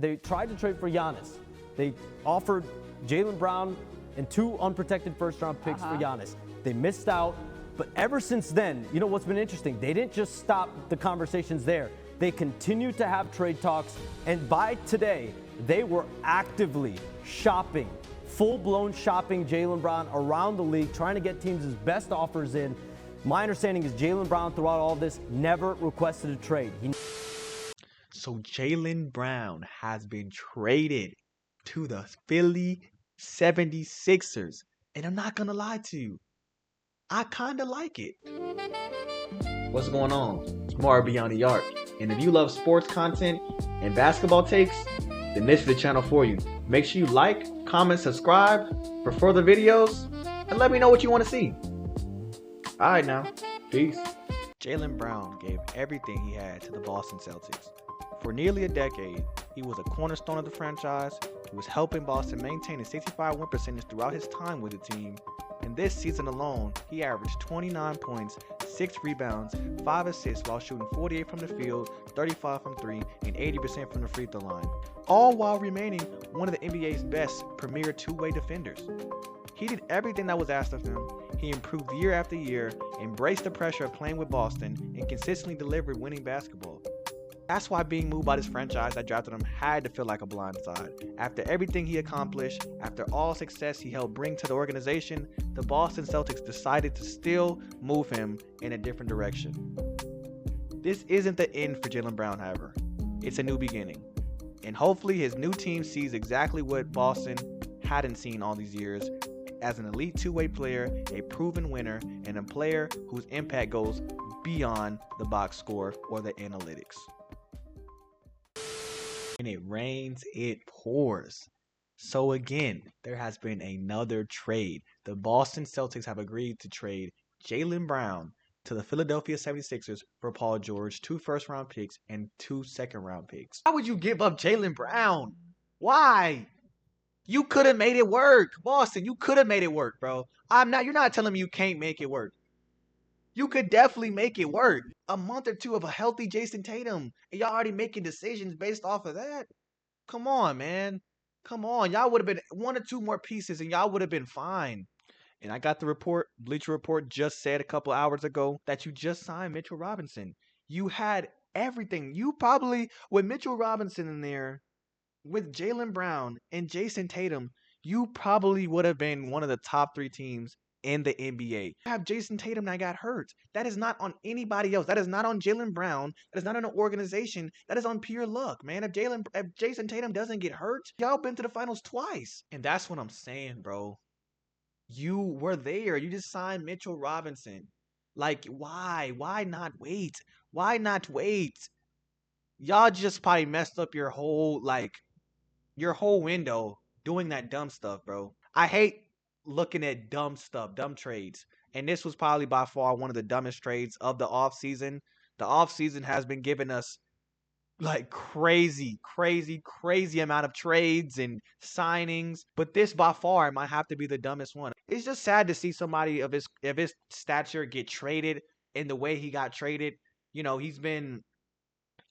They tried to trade for Giannis. They offered Jaylen Brown and 2 unprotected first-round picks for Giannis. They missed out. But ever since then, you know what's been interesting? They didn't just stop the conversations there. They continued to have trade talks. And by today, they were actively shopping, full-blown shopping Jaylen Brown around the league, trying to get teams' best offers in. My understanding is Jaylen Brown, throughout all this, never requested a trade. So Jaylen Brown has been traded to the Philly 76ers. And I'm not going to lie to you, I kind of like it. What's going on? It's Mar Beyond the Arc. And if you love sports content and basketball takes, then this is the channel for you. Make sure you like, comment, subscribe for further videos, and let me know what you want to see. Alright now, peace. Jaylen Brown gave everything he had to the Boston Celtics. For nearly a decade, he was a cornerstone of the franchise. He was helping Boston maintain a 65 win percentage throughout his time with the team. And this season alone, he averaged 29 points, 6 rebounds, 5 assists while shooting 48 from the field, 35 from 3, and 80% from the free throw line. All while remaining one of the NBA's best premier two-way defenders. He did everything that was asked of him. He improved year after year, embraced the pressure of playing with Boston, and consistently delivered winning basketball. That's why being moved by this franchise that drafted him had to feel like a blindside. After everything he accomplished, after all success he helped bring to the organization, the Boston Celtics decided to still move him in a different direction. This isn't the end for Jaylen Brown, however. It's a new beginning. And hopefully his new team sees exactly what Boston hadn't seen all these years, as an elite two-way player, a proven winner, and a player whose impact goes beyond the box score or the analytics. When it rains, it pours. So again, there has been another trade. The Boston Celtics have agreed to trade Jaylen Brown to the Philadelphia 76ers for Paul George, 2 first-round picks, and 2 second-round picks. Why would you give up Jaylen Brown? Why? You could have made it work. Boston, you could have made it work, bro. You're not telling me you can't make it work. You could definitely make it work. A month or two of a healthy Jason Tatum, and y'all already making decisions based off of that. Come on, man. Come on. Y'all would have been 1 or 2 more pieces, and y'all would have been fine. And I got the report. Bleacher Report just said a couple hours ago that you just signed Mitchell Robinson. You had everything. You probably, with Mitchell Robinson in there, with Jaylen Brown and Jason Tatum, you probably would have been one of the top 3 teams in the NBA. You have Jason Tatum that got hurt. That is not on anybody else. That is not on Jaylen Brown. That is not on an organization. That is on pure luck, man. If Jason Tatum doesn't get hurt, y'all been to the finals twice. And that's what I'm saying, bro. You were there. You just signed Mitchell Robinson. Like, why? Why not wait? Why not wait? Y'all just probably messed up your whole window doing that dumb stuff, bro. I hate looking at dumb stuff, dumb trades. And this was probably by far one of the dumbest trades of the offseason. The offseason has been giving us like crazy amount of trades and signings. But this by far might have to be the dumbest one. It's just sad to see somebody of his stature get traded in the way he got traded. You know, he's been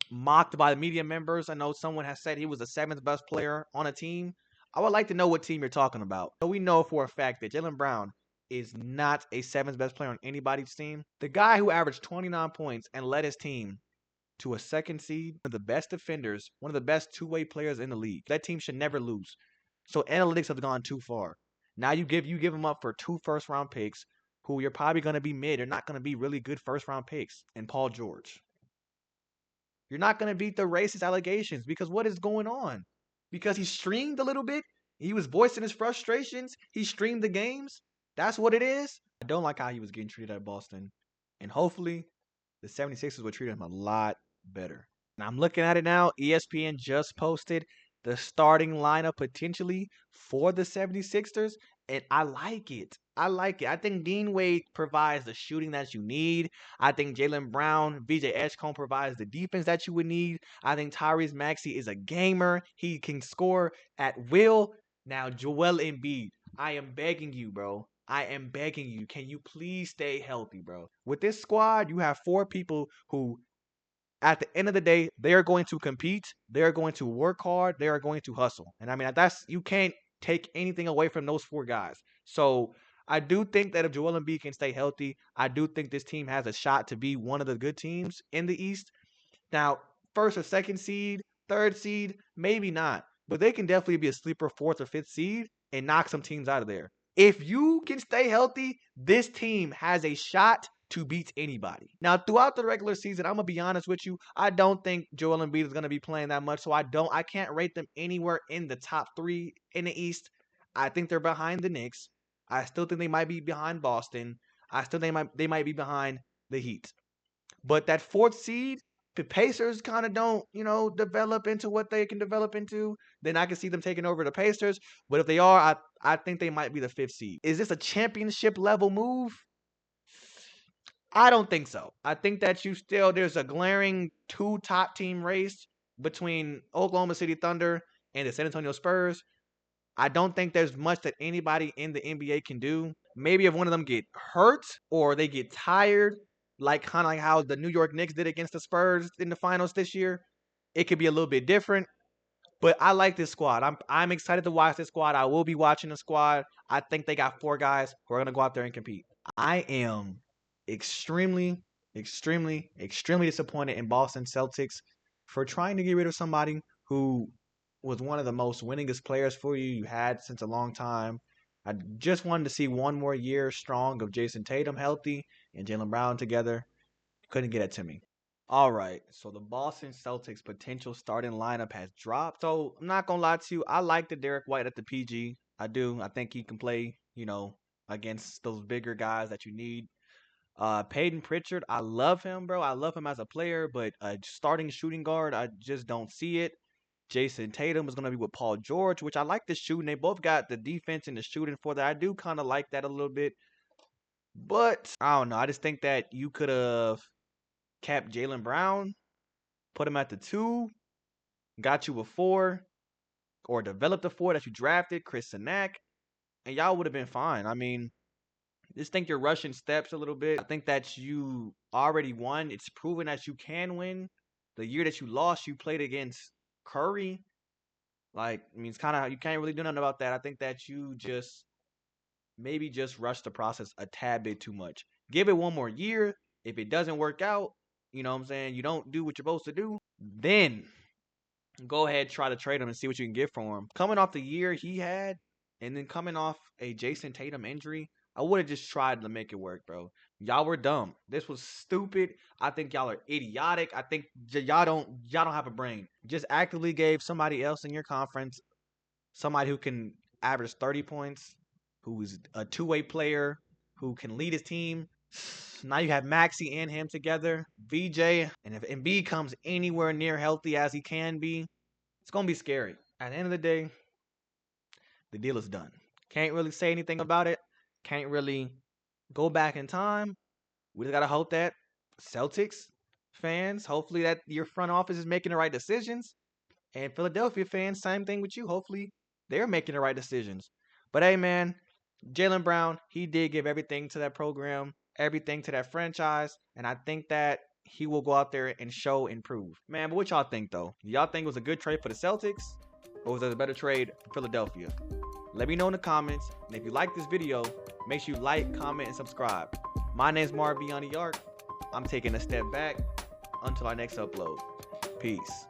mocked by the media members. I know someone has said he was the 7th best player on a team. I would like to know what team you're talking about. So we know for a fact that Jaylen Brown is not a 7th best player on anybody's team. The guy who averaged 29 points and led his team to a 2nd seed, one of the best defenders, one of the best two-way players in the league. That team should never lose. So analytics have gone too far. Now you give him up for 2 first-round picks who you're probably going to be mid. They're not going to be really good first-round picks. And Paul George. You're not going to beat the racist allegations because what is going on? Because he streamed a little bit. He was voicing his frustrations. He streamed the games. That's what it is. I don't like how he was getting treated at Boston. And hopefully, the 76ers will treat him a lot better. And I'm looking at it now. ESPN just posted the starting lineup potentially for the 76ers. And I like it. I like it. I think Dean Wade provides the shooting that you need. I think Jaylen Brown, VJ Edgecombe provides the defense that you would need. I think Tyrese Maxey is a gamer. He can score at will. Now, Joel Embiid, I am begging you, bro. I am begging you. Can you please stay healthy, bro? With this squad, you have 4 people who at the end of the day, they are going to compete. They are going to work hard. They are going to hustle. And I mean, you can't take anything away from those 4 guys. So I do think that if Joel Embiid can stay healthy, I do think this team has a shot to be one of the good teams in the East. Now, first or second seed, third seed, maybe not. But they can definitely be a sleeper fourth or fifth seed and knock some teams out of there. If you can stay healthy, this team has a shot to beat anybody. Now, throughout the regular season, I'm gonna be honest with you, I don't think Joel Embiid is gonna be playing that much, so I can't rate them anywhere in the top 3 in the East. I think they're behind the Knicks. I still think they might be behind Boston. I still think they might be behind the Heat. But that fourth seed, the Pacers kind of don't, develop into what they can develop into, then I can see them taking over the Pacers. But if they are, I think they might be the fifth seed. Is this a championship level move? I don't think so. I think that there's a glaring 2 top team race between Oklahoma City Thunder and the San Antonio Spurs. I don't think there's much that anybody in the NBA can do. Maybe if one of them get hurt or they get tired, kind of like how the New York Knicks did against the Spurs in the finals this year, it could be a little bit different. But I like this squad. I'm excited to watch this squad. I will be watching the squad. I think they got 4 guys who are gonna go out there and compete. I am extremely, extremely, extremely disappointed in Boston Celtics for trying to get rid of somebody who was one of the most winningest players for you had since a long time. I just wanted to see one more year strong of Jason Tatum healthy and Jaylen Brown together. Couldn't get it to me. All right, so the Boston Celtics potential starting lineup has dropped. So I'm not gonna lie to you, I like the Derek White at the PG. I do. I think he can play, against those bigger guys that you need. Peyton Pritchard, I love him, bro. I love him as a player, but starting shooting guard, I just don't see it. Jason Tatum is going to be with Paul George, which I like the shooting. They both got the defense and the shooting for that. I do kind of like that a little bit. But I don't know. I just think that you could have kept Jaylen Brown, put him at the 2, got you a 4, or developed a 4 that you drafted, Chris Sinak, and y'all would have been fine. I mean, just think you're rushing steps a little bit. I think that you already won. It's proven that you can win. The year that you lost, you played against Curry. It's kind of, you can't really do nothing about that. I think that you maybe just rush the process a tad bit too much. Give it one more year. If it doesn't work out, you know what I'm saying, you don't do what you're supposed to do, then go ahead, try to trade him and see what you can get from him. Coming off the year he had, and then coming off a Jason Tatum injury, I would have just tried to make it work, bro. Y'all were dumb. This was stupid. I think y'all are idiotic. I think y'all don't have a brain. Just actively gave somebody else in your conference, somebody who can average 30 points, who's a 2-way player, who can lead his team. Now you have Maxey and him together, VJ, and if Embiid comes anywhere near healthy as he can be, it's gonna be scary. At the end of the day, the deal is done. Can't really say anything about it. Can't really go back in time. We just gotta hope that Celtics fans, hopefully that your front office is making the right decisions. And Philadelphia fans, same thing with you. Hopefully they're making the right decisions. But hey, man, Jaylen Brown, he did give everything to that program, everything to that franchise. And I think that he will go out there and show and prove. Man, but what y'all think, though? Y'all think it was a good trade for the Celtics? Or was it a better trade for Philadelphia? Let me know in the comments. And if you like this video, make sure you like, comment, and subscribe. My name's Marv Beyond the Arc. I'm taking a step back until our next upload. Peace.